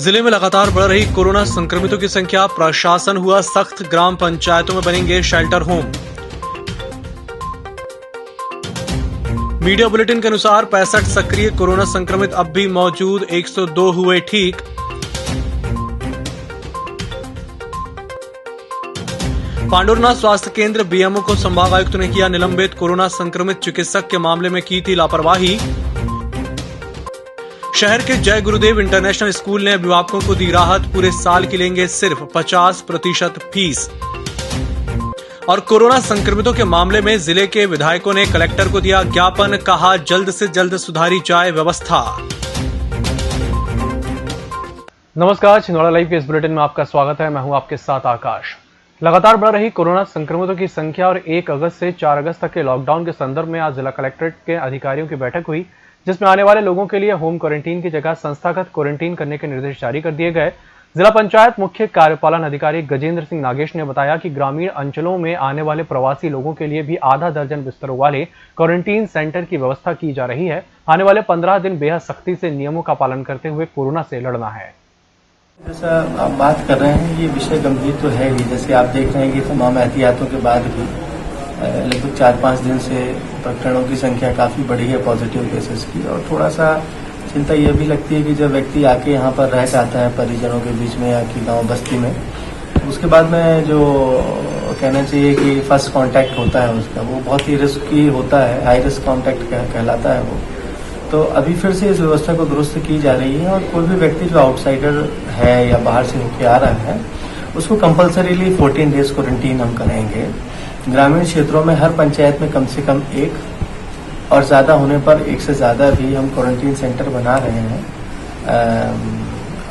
जिले में लगातार बढ़ रही कोरोना संक्रमितों की संख्या, प्रशासन हुआ सख्त, ग्राम पंचायतों में बनेंगे शेल्टर होम। मीडिया बुलेटिन के अनुसार 65 सक्रिय कोरोना संक्रमित अब भी मौजूद, 102 हुए ठीक। पांडुरना स्वास्थ्य केंद्र बीएमओ को संभागायुक्त ने किया निलंबित, कोरोना संक्रमित चिकित्सक के मामले में की थी लापरवाही। शहर के जय गुरुदेव इंटरनेशनल स्कूल ने अभिभावकों को दी राहत, पूरे साल की लेंगे सिर्फ 50% फीस। और कोरोना संक्रमितों के मामले में जिले के विधायकों ने कलेक्टर को दिया ज्ञापन, कहा जल्द से जल्द सुधारी जाए व्यवस्था। नमस्कार, छिंदवाड़ा लाइव के इस बुलेटिन में आपका स्वागत है। मैं हूं आपके साथ आकाश। लगातार बढ़ रही कोरोना संक्रमितों की संख्या और 1 अगस्त से 4 अगस्त तक के लॉकडाउन के संदर्भ में आज जिला कलेक्ट्रेट के अधिकारियों की बैठक हुई, जिसमें आने वाले लोगों के लिए होम क्वारंटीन की जगह संस्थागत क्वारंटीन करने के निर्देश जारी कर दिए गए। जिला पंचायत मुख्य कार्यपालन अधिकारी गजेंद्र सिंह नागेश ने बताया कि ग्रामीण अंचलों में आने वाले प्रवासी लोगों के लिए भी आधा दर्जन बिस्तरों वाले क्वारंटीन सेंटर की व्यवस्था की जा रही है। आने वाले 15 दिन बेहद सख्ती से नियमों का पालन करते हुए कोरोना से लड़ना है। जैसा आप बात कर रहे हैं, ये विषय गंभीर तो है ही। जैसे आप देख रहे हैं कि तमाम एहतियातों के बाद भी लगभग 4-5 दिन से प्रकरणों की संख्या काफी बढ़ी है, पॉजिटिव केसेस की। और थोड़ा सा चिंता यह भी लगती है कि जब व्यक्ति आके यहाँ पर रह जाता है परिजनों के बीच में या कि गांव बस्ती में, उसके बाद में जो कहना चाहिए कि फर्स्ट कांटेक्ट होता है उसका, वो बहुत ही रिस्की होता है, हाई रिस्क कांटेक्ट कहलाता है वो। तो अभी फिर से इस व्यवस्था को दुरुस्त की जा रही है और कोई भी व्यक्ति जो आउटसाइडर है या बाहर से होकर आ रहा है, उसको कंपल्सरीली 14 डेज क्वारंटीन हम कराएंगे। ग्रामीण क्षेत्रों में हर पंचायत में कम से कम 1 और ज्यादा होने पर 1 से ज्यादा भी हम क्वारंटीन सेंटर बना रहे हैं।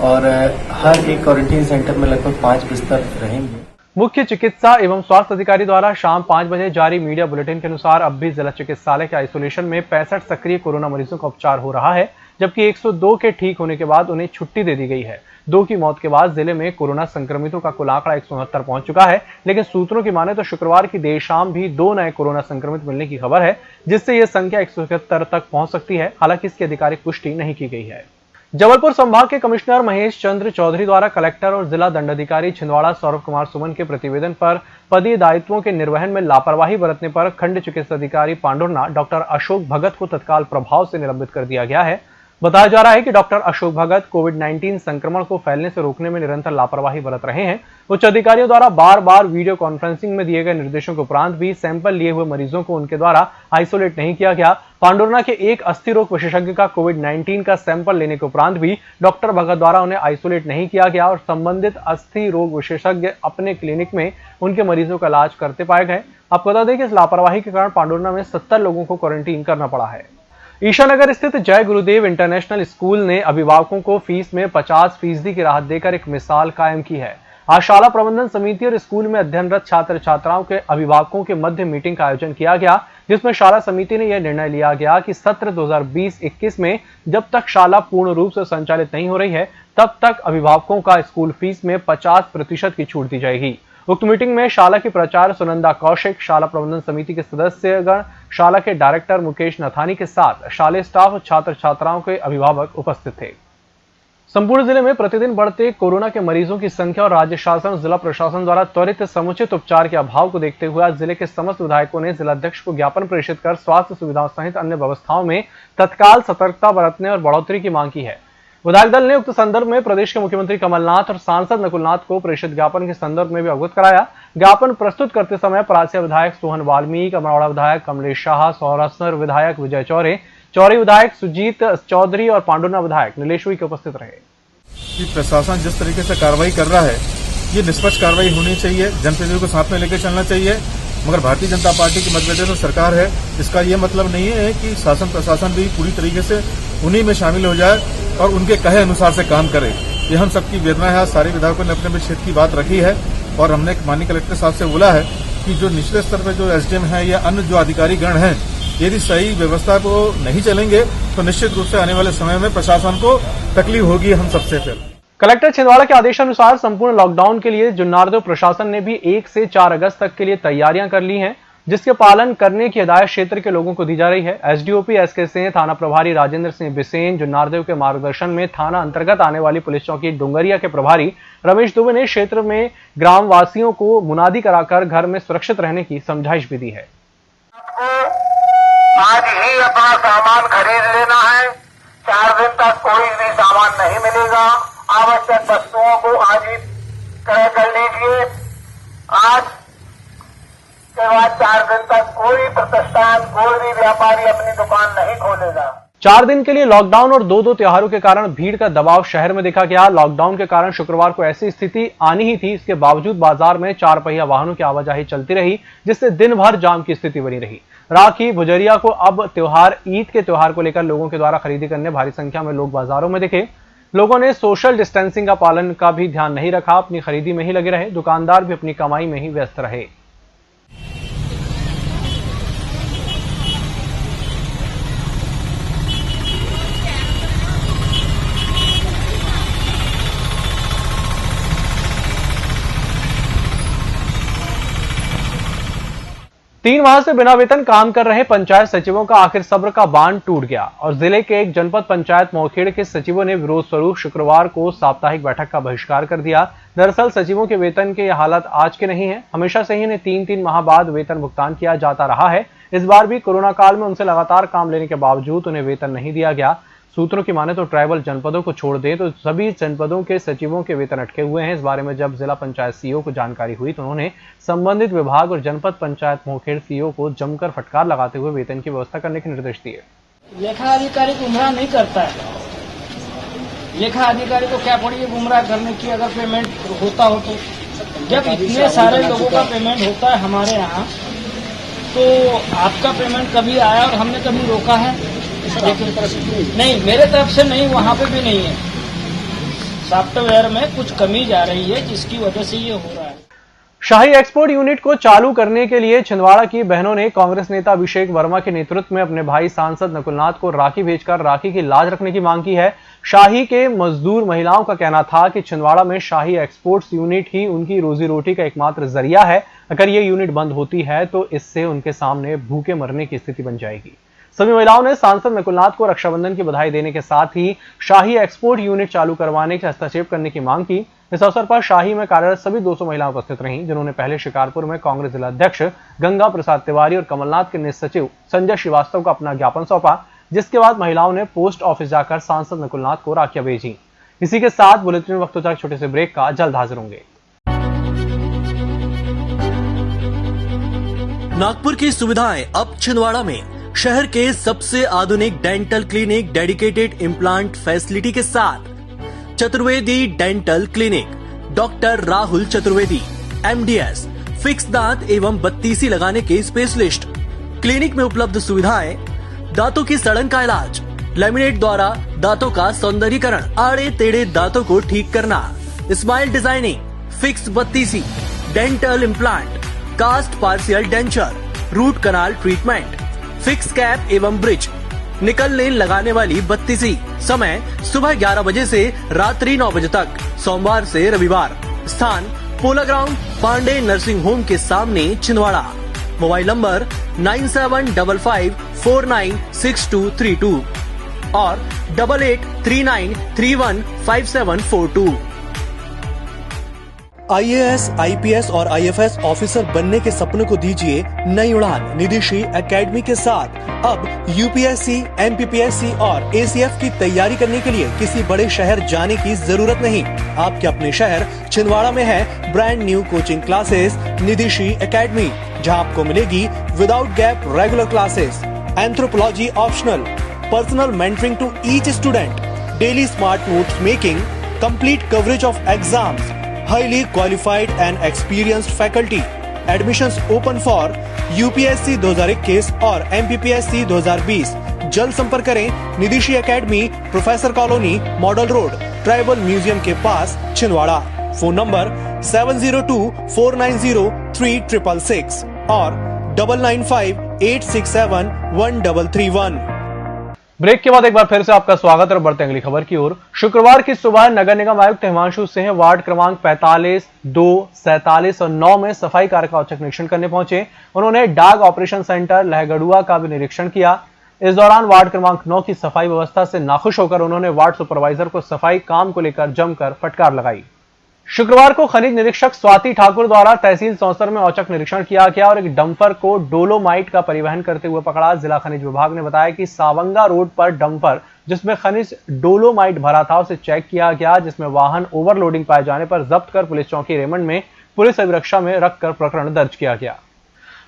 और हर एक क्वारंटीन सेंटर में लगभग 5 बिस्तर रहेंगे। मुख्य चिकित्सा एवं स्वास्थ्य अधिकारी द्वारा शाम 5 बजे जारी मीडिया बुलेटिन के अनुसार अब भी जिला चिकित्सालय के आइसोलेशन में 65 सक्रिय कोरोना मरीजों का उपचार हो रहा है, जबकि 102 के ठीक होने के बाद उन्हें छुट्टी दे दी गई है। 2 की मौत के बाद जिले में कोरोना संक्रमितों का कुल आंकड़ा 169 पहुंच चुका है, लेकिन सूत्रों की माने तो शुक्रवार की देर शाम भी 2 नए कोरोना संक्रमित मिलने की खबर है, जिससे यह संख्या 171 तक पहुंच सकती है। हालांकि इसकी आधिकारिक पुष्टि नहीं की गई है। जबलपुर संभाग के कमिश्नर महेश चंद्र चौधरी द्वारा कलेक्टर और जिला दंडाधिकारी छिंदवाड़ा सौरभ कुमार सुमन के प्रतिवेदन पर पदीय दायित्वों के निर्वहन में लापरवाही बरतने पर खंड चिकित्सा अधिकारी पांडुरना डॉक्टर अशोक भगत को तत्काल प्रभाव से निलंबित कर दिया गया है। बताया जा रहा है कि डॉक्टर अशोक भगत कोविड-19 संक्रमण को फैलने से रोकने में निरंतर लापरवाही बरत रहे हैं। उच्च अधिकारियों द्वारा बार बार वीडियो कॉन्फ्रेंसिंग में दिए गए निर्देशों के उपरांत भी सैंपल लिए हुए मरीजों को उनके द्वारा आइसोलेट नहीं किया गया। पांडुरना के एक अस्थि रोग विशेषज्ञ का कोविड-19 का सैंपल लेने के उपरांत भी डॉक्टर भगत द्वारा उन्हें आइसोलेट नहीं किया गया और संबंधित अस्थि रोग विशेषज्ञ अपने क्लिनिक में उनके मरीजों का इलाज करते पाए गए। आपको बता दें कि इस लापरवाही के कारण पांडुरना में 70 लोगों को क्वारंटीन करना पड़ा है। ईशानगर स्थित जय गुरुदेव इंटरनेशनल स्कूल ने अभिभावकों को फीस में 50% की राहत देकर एक मिसाल कायम की है। आज शाला प्रबंधन समिति और स्कूल में अध्ययनरत छात्र छात्राओं के अभिभावकों के मध्य मीटिंग का आयोजन किया गया, जिसमें शाला समिति ने यह निर्णय लिया गया कि सत्र 2020-21 में जब तक शाला पूर्ण रूप से संचालित नहीं हो रही है, तब तक अभिभावकों का स्कूल फीस में 50% की छूट दी जाएगी। उक्त मीटिंग में शाला की प्राचार्य सुनंदा कौशिक, शाला प्रबंधन समिति के सदस्यगण, शाला के डायरेक्टर मुकेश नथानी के साथ शालेय स्टाफ और छात्र छात्राओं के अभिभावक उपस्थित थे। संपूर्ण जिले में प्रतिदिन बढ़ते कोरोना के मरीजों की संख्या और राज्य शासन और जिला प्रशासन द्वारा त्वरित समुचित उपचार के अभाव को देखते हुए आज जिले के समस्त विधायकों ने जिलाध्यक्ष को ज्ञापन प्रेषित कर स्वास्थ्य सुविधाओं सहित अन्य व्यवस्थाओं में तत्काल सतर्कता बरतने और बढ़ोतरी की मांग की है। विधायक दल ने उक्त संदर्भ में प्रदेश के मुख्यमंत्री कमलनाथ और सांसद नकुलनाथ को प्रेषित ज्ञापन के संदर्भ में भी अवगत कराया। ज्ञापन प्रस्तुत करते समय परासिया विधायक सोहन वाल्मीकि, अमरौड़ा विधायक कमलेश शाह, सौरासर विधायक विजय चौरे, चौरी विधायक सुजीत चौधरी और पांडुरना विधायक नीलेश्वरी के उपस्थित रहे। प्रशासन जिस तरीके से कार्रवाई कर रहा है, ये निष्पक्ष कार्रवाई होनी चाहिए, जनप्रतिनिधियों को साथ में लेकर चलना चाहिए। मगर भारतीय जनता पार्टी की मध्यप्रदेश में सरकार है, इसका ये मतलब नहीं है कि शासन प्रशासन भी पूरी तरीके से उन्हीं में शामिल हो जाए और उनके कहे अनुसार से काम करे। ये हम सबकी वेदना है। सारे विधायकों ने अपने क्षेत्र की बात रखी है और हमने माननीय कलेक्टर साहब से बोला है कि जो निचले स्तर पर जो एसडीएम है या अन्य जो अधिकारी गण हैं, यदि सही व्यवस्था को नहीं चलेंगे तो निश्चित रूप से आने वाले समय में प्रशासन को तकलीफ होगी हम सबसे पहले। कलेक्टर छिंदवाड़ा के आदेशानुसार संपूर्ण लॉकडाउन के लिए जुन्नारदेव प्रशासन ने भी 1 से 4 अगस्त तक के लिए तैयारियां कर ली हैं। जिसके पालन करने की हिदायत क्षेत्र के लोगों को दी जा रही है। एसडीओपी एसके सिंह, थाना प्रभारी राजेंद्र सिंह बिसेन, जुन्नारदेव के मार्गदर्शन में थाना अंतर्गत आने वाली पुलिस चौकी डुंगरिया के प्रभारी रमेश दुबे ने क्षेत्र में ग्राम वासियों को मुनादी कराकर घर में सुरक्षित रहने की समझाइश भी दी है। आज ही अपना सामान खरीद लेना है, 4 दिन तक कोई भी सामान नहीं मिलेगा। आवश्यक वस्तुओं को आज ही क्रय कर लीजिए। आज के बाद 4 दिन तक कोई प्रतिष्ठान, कोई भी व्यापारी अपनी दुकान नहीं खोलेगा। 4 दिन के लिए लॉकडाउन और 2 त्योहारों के कारण भीड़ का दबाव शहर में देखा गया। लॉकडाउन के कारण शुक्रवार को ऐसी स्थिति आनी ही थी, इसके बावजूद बाजार में 4 पहिया वाहनों की आवाजाही चलती रही, जिससे दिन भर जाम की स्थिति बनी रही। राखी भुजरिया को अब त्योहार ईद के त्योहार को लेकर लोगों के द्वारा खरीदी करने भारी संख्या में लोग बाजारों में दिखे। लोगों ने सोशल डिस्टेंसिंग का पालन का भी ध्यान नहीं रखा, अपनी खरीदी में ही लगे रहे। दुकानदार भी अपनी कमाई में ही व्यस्त रहे। 3 माह से बिना वेतन काम कर रहे पंचायत सचिवों का आखिर सब्र का बांध टूट गया और जिले के एक जनपद पंचायत मोखेड़ के सचिवों ने विरोध स्वरूप शुक्रवार को साप्ताहिक बैठक का बहिष्कार कर दिया। दरअसल सचिवों के वेतन के ये हालात आज के नहीं है, हमेशा से ही इन्हें 3-3 माह बाद वेतन भुगतान किया जाता रहा है। इस बार भी कोरोना काल में उनसे लगातार काम लेने के बावजूद उन्हें वेतन नहीं दिया गया। सूत्रों की माने तो ट्राइबल जनपदों को छोड़ दें तो सभी जनपदों के सचिवों के वेतन अटके हुए हैं। इस बारे में जब जिला पंचायत सीईओ को जानकारी हुई तो उन्होंने संबंधित विभाग और जनपद पंचायत मोखेड़ सीईओ को जमकर फटकार लगाते हुए वेतन की व्यवस्था करने के निर्देश दिए। लेखा अधिकारी गुमराह नहीं करता है। लेखा अधिकारी को क्या पड़ी है गुमराह करने की, अगर पेमेंट होता हो तो। जब इतने सारे लोगों का पेमेंट होता है हमारे यहाँ, तो आपका पेमेंट कभी आया और हमने कभी रोका है? नहीं, मेरे तरफ से नहीं, वहाँ पे भी नहीं है। सॉफ्टवेयर में कुछ कमी जा रही है जिसकी वजह से ये हो रहा है। शाही एक्सपोर्ट यूनिट को चालू करने के लिए छिंदवाड़ा की बहनों ने कांग्रेस नेता अभिषेक वर्मा के नेतृत्व में अपने भाई सांसद नकुलनाथ को राखी भेजकर राखी की लाज रखने की मांग की है। शाही के मजदूर महिलाओं का कहना था कि छिंदवाड़ा में शाही एक्सपोर्ट्स यूनिट ही उनकी रोजी रोटी का एकमात्र जरिया है। अगर ये यूनिट बंद होती है तो इससे उनके सामने भूखे मरने की स्थिति बन जाएगी। सभी महिलाओं ने सांसद नकुलनाथ को रक्षाबंधन की बधाई देने के साथ ही शाही एक्सपोर्ट यूनिट चालू करवाने के हस्तक्षेप करने की मांग की। इस अवसर पर शाही में कार्यरत सभी 200 महिलाएं उपस्थित रहीं, जिन्होंने पहले शिकारपुर में कांग्रेस जिला अध्यक्ष गंगा प्रसाद तिवारी और कमलनाथ के निज सचिव संजय श्रीवास्तव को अपना ज्ञापन सौंपा, जिसके बाद महिलाओं ने पोस्ट ऑफिस जाकर सांसद नकुलनाथ को राखियां भेजी। इसी के साथ बुलेटिन में वक्त हो छोटे से ब्रेक का, जल्द हाजिर होंगे। नागपुर की सुविधाएं अब छिंदवाड़ा में, शहर के सबसे आधुनिक dental clinic dedicated implant facility के साथ। Chaturvedi dental clinic, doctor Rahul Chaturvedi, MDS, fix दांत एवं बत्तीसी लगाने के स्पेशलिस्ट। क्लिनिक में उपलब्ध सुविधाएं: दांतों की सड़न का इलाज, लैमिनेट द्वारा दांतों का सौंदर्यीकरण, आड़े टेढ़े दांतों को ठीक करना, स्माइल डिजाइनिंग, फिक्स बत्तीसी, dental implant, cast partial denture, root canal treatment, fix cap एवं ब्रिज, निकल लेन लगाने वाली बत्तीसी। समय सुबह 11 बजे से रात्रि 9 बजे तक, सोमवार से रविवार। स्थान पोला ग्राउंड, पांडे नर्सिंग होम के सामने, छिंदवाड़ा। मोबाइल नंबर 9755496232 और 8839315742। IAS, IPS और IFS ऑफिसर बनने के सपनों को दीजिए नई उड़ान। निदिशी एकेडमी के साथ अब UPSC, MPPSC और ACF की तैयारी करने के लिए किसी बड़े शहर जाने की जरूरत नहीं। आपके अपने शहर छिंदवाड़ा में है brand new coaching classes Nidishi academy, जहां आपको मिलेगी without gap regular classes, anthropology optional, personal mentoring to each student, daily smart notes making, complete coverage of exams, highly qualified and experienced faculty. Admissions open for UPSC 2021 और MPPSC 2020। जल्द संपर्क करें Nidishi academy, professor colony, model road, tribal museum के पास, Chhindwara. Phone number 7024903666 और 9958671331। Break के बाद एक बार फिर से आपका स्वागत और बढ़ते अगली खबर की ओर। शुक्रवार की सुबह नगर निगम आयुक्त हिमांशु सिंह वार्ड क्रमांक 45, 2, 47 और 9 में सफाई कार्य का औचक निरीक्षण करने पहुंचे। उन्होंने डाक ऑपरेशन सेंटर लहगड़ुआ का भी निरीक्षण किया। इस दौरान वार्ड क्रमांक 9 की सफाई व्यवस्था से नाखुश होकर उन्होंने वार्ड सुपरवाइजर को सफाई काम को लेकर जमकर फटकार लगाई। शुक्रवार को खनिज निरीक्षक स्वाति ठाकुर द्वारा तहसील सौंसर में औचक निरीक्षण किया गया और एक डंपर को डोलोमाइट का परिवहन करते हुए पकड़ा। जिला खनिज विभाग ने बताया कि सावंगा रोड पर डंपर जिसमें खनिज डोलोमाइट भरा था उसे चेक किया गया, जिसमें वाहन ओवरलोडिंग पाए जाने पर जब्त कर पुलिस चौकी रेमंड में पुलिस अभिरक्षा में रखकर प्रकरण दर्ज किया गया।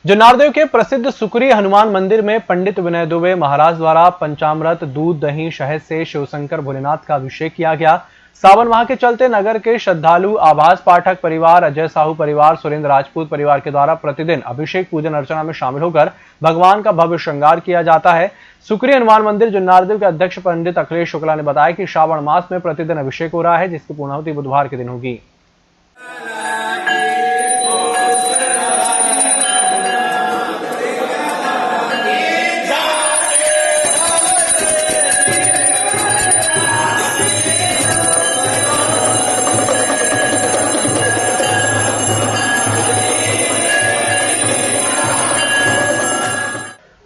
जुन्नारदेव के प्रसिद्ध सुकरी हनुमान मंदिर में पंडित विनय दुबे महाराज द्वारा पंचामृत, दूध, दही, शहद से शिवशंकर भोलेनाथ का अभिषेक किया गया। सावन माह के चलते नगर के श्रद्धालु आभास पाठक परिवार, अजय साहू परिवार, सुरेंद्र राजपूत परिवार के द्वारा प्रतिदिन अभिषेक पूजन अर्चना में शामिल होकर भगवान का भव्य श्रृंगार किया जाता है। सुकरी हनुमान मंदिर जुन्नारदेव के अध्यक्ष पंडित अखिलेश शुक्ला ने बताया कि श्रावण मास में प्रतिदिन अभिषेक हो रहा है, जिसकी पूर्णाहुति बुधवार के दिन होगी।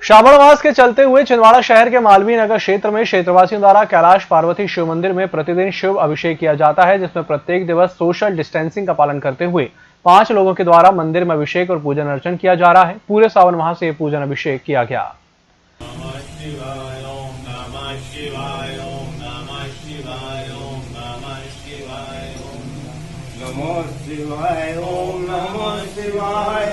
श्रावण मास के चलते हुए छिंदवाड़ा शहर के मालवीय नगर क्षेत्र में क्षेत्रवासियों द्वारा कैलाश पार्वती शिव मंदिर में प्रतिदिन शिव अभिषेक किया जाता है, जिसमें प्रत्येक दिवस सोशल डिस्टेंसिंग का पालन करते हुए 5 लोगों के द्वारा मंदिर में अभिषेक और पूजन अर्चन किया जा रहा है। पूरे सावन माह से पूजन अभिषेक किया गया। नमो शिवाय, ओम नमो शिवाय,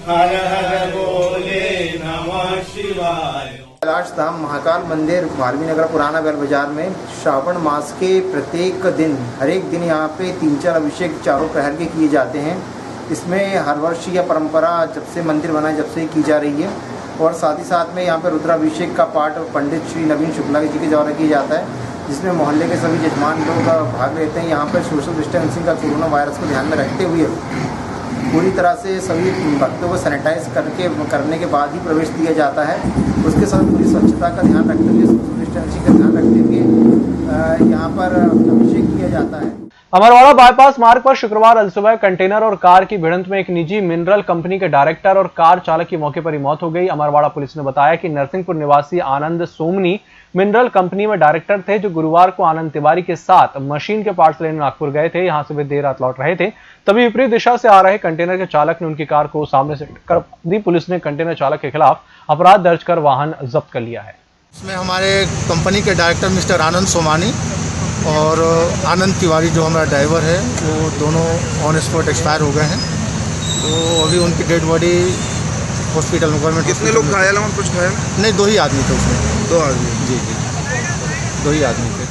हर हर बोले नमः शिवाय। कैलाश धाम महाकाल मंदिर मालवीय नगर पुराना बैल बाजार में श्रावण मास के प्रत्येक दिन हर एक दिन यहाँ पे 3-4 अभिषेक चारों प्रहर के किए जाते हैं। इसमें हर वर्ष यह परंपरा जब से मंदिर बना जब से की जा रही है और साथ ही साथ में यहाँ पे रुद्राभिषेक का पाठ पंडित श्री नवीन शुक्ला जी के द्वारा किया जाता है, जिसमें मोहल्ले के सभी यजमान लोग भाग लेते हैं। यहाँ पर सोशल डिस्टेंसिंग का कोरोना वायरस को ध्यान में रखते हुए पूरी तरह से सभी भक्तों को सैनिटाइज करने के बाद ही प्रवेश दिया जाता है। उसके साथ पूरी स्वच्छता का ध्यान रखते हुए, सोशल डिस्टेंसिंग का ध्यान रखते हुए यहाँ पर अभिषेक किया जाता है। अमरवाड़ा बाईपास मार्ग पर शुक्रवार अलसुबह कंटेनर और कार की भिड़ंत में एक निजी मिनरल कंपनी के डायरेक्टर और कार चालक की मौके पर ही मौत हो गई। अमरवाड़ा पुलिस ने बताया कि नरसिंहपुर निवासी आनंद सोमनी मिनरल कंपनी में डायरेक्टर थे, जो गुरुवार को आनंद तिवारी के साथ मशीन के पार्ट्स लेने नागपुर गए थे। यहां से वे देर रात लौट रहे थे, तभी विपरीत दिशा से आ रहे कंटेनर के चालक ने उनकी कार को सामने से टक्कर दी। पुलिस ने कंटेनर चालक के खिलाफ अपराध दर्ज कर वाहन जब्त कर लिया है। इसमें हमारे कंपनी के डायरेक्टर मिस्टर आनंद सोमानी और आनंद तिवारी जो हमारा ड्राइवर है, वो दोनों ऑन स्पॉट एक्सपायर हो गए हैं। तो अभी उनकी डेड बॉडी हॉस्पिटल में, गवर्नमेंट। कितने लोग घायल हैं? कुछ घायल नहीं, 2 ही आदमी थे उसमें। 2 आदमी? जी, 2 ही आदमी थे।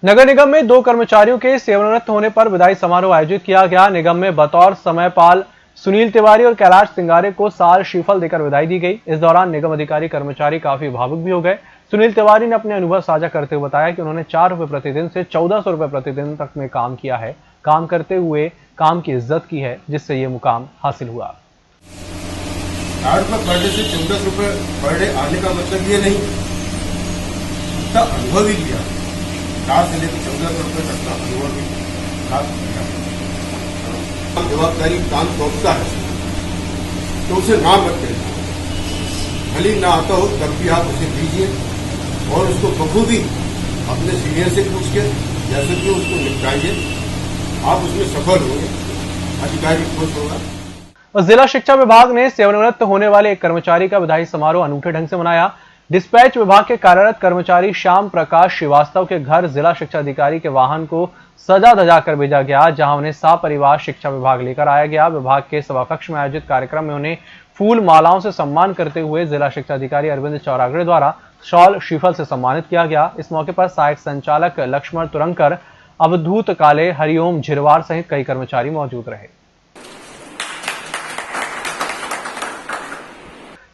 नगर निगम में 2 कर्मचारियों के सेवानिवृत्त होने पर विदाई समारोह आयोजित किया गया। निगम में बतौर समयपाल सुनील तिवारी और कैलाश सिंगारे को साल श्रीफल देकर विदाई दी गई। इस दौरान निगम अधिकारी कर्मचारी काफी भावुक भी हो गए। सुनील तिवारी ने अपने अनुभव साझा करते हुए बताया कि उन्होंने 4 रुपए प्रतिदिन से 1400 रुपए प्रतिदिन तक में काम किया है। काम करते हुए काम की इज्जत की है, जिससे ये मुकाम हासिल हुआ। 8 रुपए पर डे से 14 रुपए पर डे आने का मतलब ये नहीं, उसका अनुभव ही लिया। 4 से लेकर 1400 रुपए तक का अनुभव भी जवाबदारी काम सौंपता है तो उसे ना मत देना। भले ना आता हो तब भी आप उसे दीजिए और उसको बखूबी अपने सीनियर से पूछ के जैसे भी उसको निपटाइए। आप उसमें सफल होंगे, अधिकारी खुश होगा। जिला शिक्षा विभाग ने सेवानिवृत्त होने वाले एक कर्मचारी का विदाई समारोह अनूठे ढंग से मनाया। डिस्पैच विभाग के कार्यरत कर्मचारी श्याम प्रकाश श्रीवास्तव के घर जिला शिक्षा अधिकारी के वाहन को सजा धजा कर भेजा गया, जहां उन्हें सपरिवार शिक्षा विभाग लेकर आया गया। विभाग के सभाकक्ष में आयोजित कार्यक्रम में उन्हें फूल मालाओं से सम्मान करते हुए जिला शिक्षा अधिकारी अरविंद चौरागड़े द्वारा शॉल श्रीफल से सम्मानित किया गया। इस मौके पर सहायक संचालक लक्ष्मण तुरंकर, अवधूत काले, हरिओम झिरवार सहित कई कर्मचारी मौजूद रहे।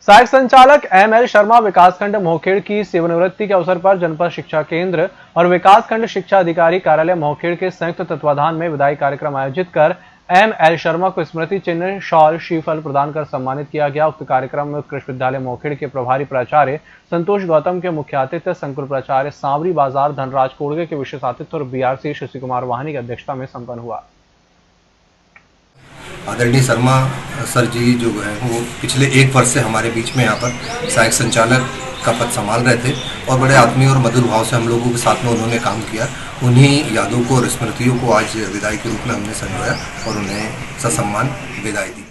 सहायक संचालक एमएल शर्मा विकासखंड मोहखेड़ की सेवानिवृत्ति के अवसर पर जनपद शिक्षा केंद्र और विकासखंड शिक्षा अधिकारी कार्यालय मोहखेड़ के संयुक्त तत्वाधान में विदाई कार्यक्रम आयोजित कर M.L. शर्मा को स्मृति चिन्ह, शॉल, श्रीफल प्रदान कर सम्मानित किया गया। उक्त कार्यक्रम में कृषि विद्यालय मोखेड़ के प्रभारी प्राचार्य संतोष गौतम के मुख्य आतिथ्य, संकुल प्राचार्य सांवरी बाजार धनराज कोड़गे के विशेष आतिथ्य और BRC शशि कुमार वाहनी की अध्यक्षता में संपन्न हुआ। आदरणीय शर्मा सर जी जो है वो पिछले 1 वर्ष से हमारे बीच में यहाँ पर सहायक संचालक का पद संभाल रहे थे और बड़े आत्मीय और मधुर भाव से हम लोगों के साथ में उन्होंने काम किया। उन्हीं यादों को और स्मृतियों को आज विदाई के रूप में हमने संजोया और उन्हें ससम्मान विदाई दी।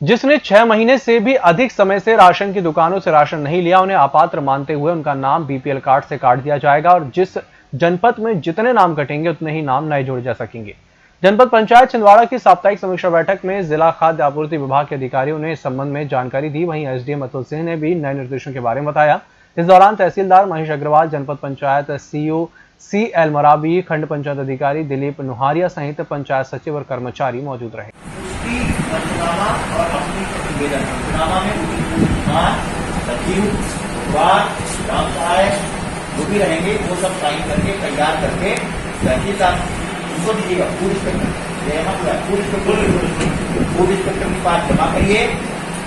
जिसने 6 महीने से भी अधिक समय से राशन की दुकानों से राशन नहीं लिया, उन्हें अपात्र मानते हुए उनका नाम BPL कार्ड से काट दिया जाएगा और जिस जनपद में जितने नाम कटेंगे उतने ही नाम नए जोड़े जा सकेंगे। जनपद पंचायत छिंदवाड़ा की साप्ताहिक समीक्षा बैठक में जिला खाद्य आपूर्ति विभाग के अधिकारियों ने इस संबंध में जानकारी दी। वहीं SDM अतुल सिंह ने भी नए निर्देशों के बारे में बताया। इस दौरान तहसीलदार महेश अग्रवाल, जनपद पंचायत CO CL मराबी, खंड पंचायत अधिकारी दिलीप नुहारिया सहित पंचायत सचिव और कर्मचारी मौजूद रहे। जो भी रहेंगे वो सब साइन करके तैयार करके उनको दीजिएगा। फूड इंस्पेक्टर के पास जमा करिए।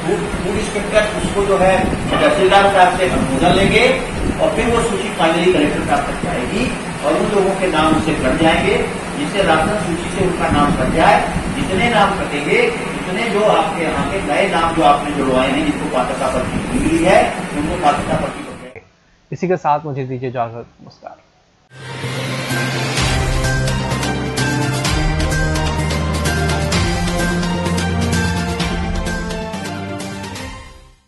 फूड इंस्पेक्टर उसको जो है तहसीलदार साहब से अनुमोदन लेंगे और फिर वो सूची फाइनली कलेक्टर साहब तक जाएगी और उन लोगों के नाम उससे कट जाएंगे, जिससे राशन सूची से उनका नाम कट जाए। जितने नाम कटेंगे उतने जो आपके यहाँ के नए नाम जो आपने जुड़वाए हैं, जिनको पात्रता पर्ची मिली है, उनको पात्रता पर्ची। इसी के साथ मुझे दीजिए इजाजत। नमस्कार।